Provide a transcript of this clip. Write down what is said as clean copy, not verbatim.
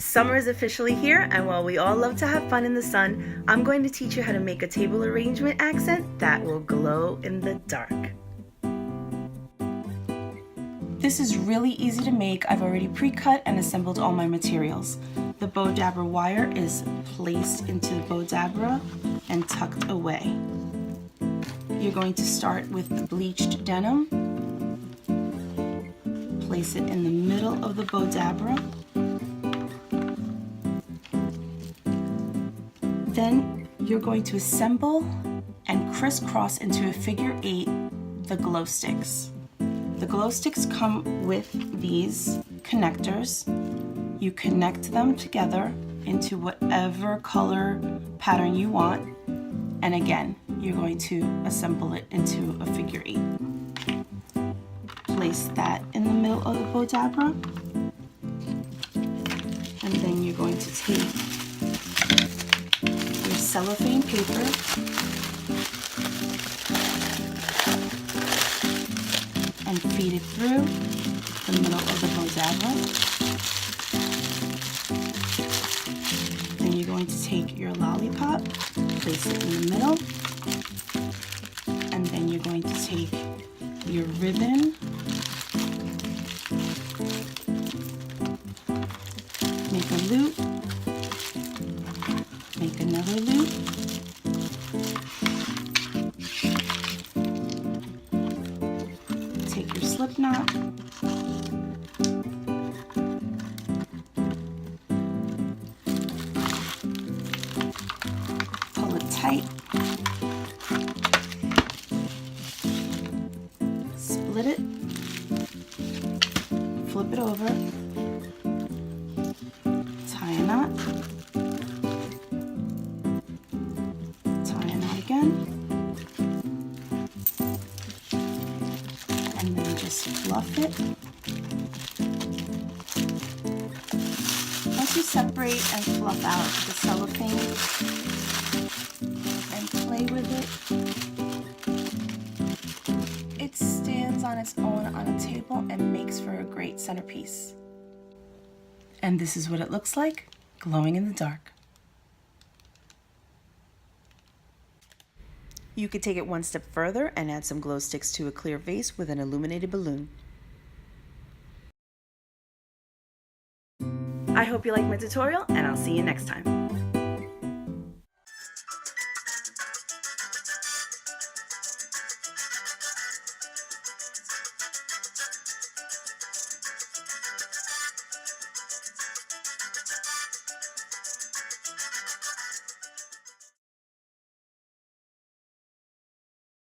Summer is officially here, and while we all love to have fun in the sun, I'm going to teach you how to make a table arrangement accent that will glow in the dark. This is really easy to make. I've already pre-cut and assembled all my materials. The Bowdabra wire is placed into the Bowdabra and tucked away. You're going to start with the bleached denim. Place it in the middle of the Bowdabra. Then you're going to assemble and crisscross into a figure 8 the glow sticks. The glow sticks come with these connectors. You connect them together into whatever color pattern you want. And again, you're going to assemble it into a figure 8. Place that in the middle of the Bowdabra. And then you're going to take your cellophane paper and feed it through the middle of the Bowdabra. Then you're going to take your lollipop, place it in the middle, and then you're going to take your ribbon, make a loop, make another loop, take your slip knot, pull it tight, split it, flip it over, tie a knot, tie a knot again, and then just fluff it. Once you separate and fluff out the cellophane and play with it, it stands on its own on a table and makes for a great centerpiece. And this is what it looks like, glowing in the dark. You could take it one step further and add some glow sticks to a clear vase with an illuminated balloon. I hope you liked my tutorial, and I'll see you next time.